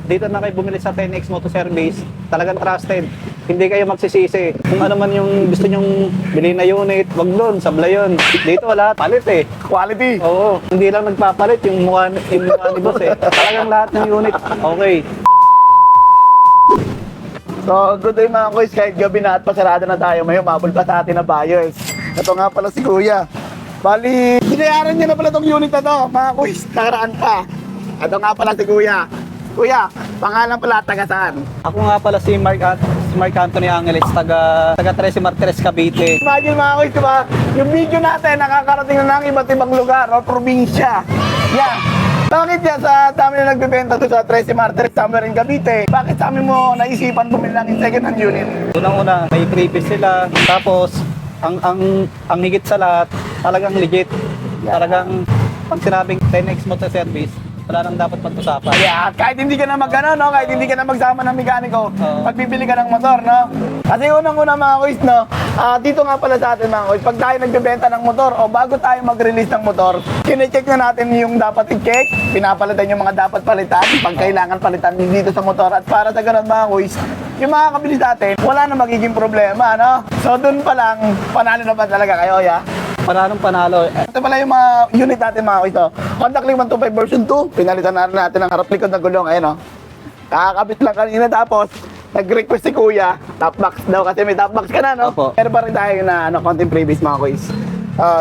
dito na kayo bumili sa 10X Moto Service. Talagang trusted. Hindi kayo magsisisi. Kung ano man yung gusto nyong bilhin na unit, wag doon, sablay yun. Dito wala, palit eh. Quality. Oo, hindi lang nagpapalit yung mukha ni boss eh. Talagang lahat ng unit, okay. So, good day mga kuys. Kahit gabi na at pasarado na tayo, may umabol pa sa atin na buyers. Ito nga pala si Kuya. Bali, binayaran niya na pala tong unit na to, mga kuys. Nakaraan pa. Ito nga pala si Kuya. Kuya, pangalan pala, taga saan? Ako nga pala si Mark Anthony Angeles, taga Trece Martires, Cavite. Imagine mga kuys, diba? Yung video natin, nakakarating na ng iba't ibang lugar o probinsya. Yan. Bakit yan sa dami na nagbibenta to sa Trece Martires, somewhere in Cavite? Bakit sa amin mo naisipan bumili ng second hand unit? Unang-una, may freebies sila. Tapos, ang higit sa lahat, talagang legit. Talagang, pag sinabing 10X Motor Service, wala nang dapat pag-usapan. Yeah, kahit hindi ka na mag-ano, no? Kahit hindi ka na magsama ng mekaniko, pagbibili ka ng motor, no? Kasi unang-una mga kuys, no? Dito nga pala sa atin mga kuys, pag tayo nagbebenta ng motor o bago tayo mag-release ng motor, kine-check na natin yung dapat i-check, pinapalitan yung mga dapat palitan, pag kailangan palitan dito sa motor. At para sa ganun mga kuys, yung mga kabilis natin, wala na magiging problema, no? So dun pa lang, panalo na ba talaga kayo, ya? Panalo. Ito pala yung mga unit natin mga kuys, no? Honda Click 125 version 2, pinalitan na rin natin ang harap likod na gulong, ayun, no? Kakakabit lang kanina tapos, nag-request si Kuya, top box daw kasi may top box ka na, no? Opo. Pero pa rin tayo na konting previous mga kuys.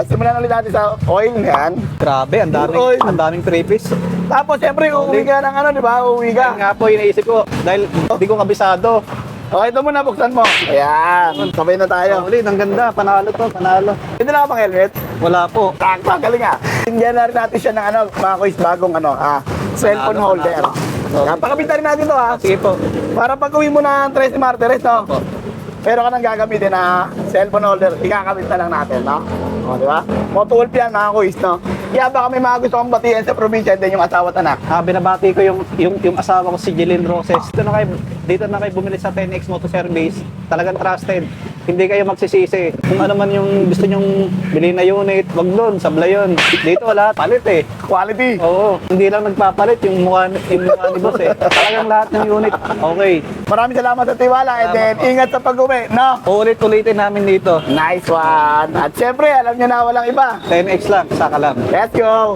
Simulan ulit natin sa oil, yan. Grabe, ang daming freebies. Tapos siyempre, uuwi ka ng ano, di ba? Uuwi ka. Kaya nga po, iniisip ko, dahil hindi ko kabisado. Okay, ito muna, buksan mo. Ayan, sabay na tayo. Ulit, ang ganda, panalo to, panalo. Ito na ka pang helmet. Wala po. Takpa, galing nga. Hindi na rin natin siya ng ano, mga kuys, bagong ano, cellphone Panalo, holder. panalo. Yan, pakapitan rin natin to ha. Sige po. Para pag uwi mo ng Trece Martires, no? Opo. Pero ka nang gagamitin na cellphone holder, ikakabit na lang natin, no? O, di ba? Moto Wolf yan, mga kuys, no? Kaya baka may mga gusto kong batiin sa probinsya din yung asawa at anak. Binabati ko yung asawa ko si Jeline Roses. Dito na kayo bumili sa 10X Moto Service. Talagang trusted. Hindi kayo magsisisi. Kung ano man yung gusto nyong bilhin na unit, wag doon, sablay yun. Dito wala, palit eh. Quality. Oo, hindi lang nagpapalit yung mukha ni boss eh. Talagang lahat ng unit, okay. Maraming salamat sa tiwala and then ingat sa pag-uwi, no? Ulit-ulitin namin dito. Nice one. At syempre, alam nyo na walang iba. 10X lang, saka lang. Let's go.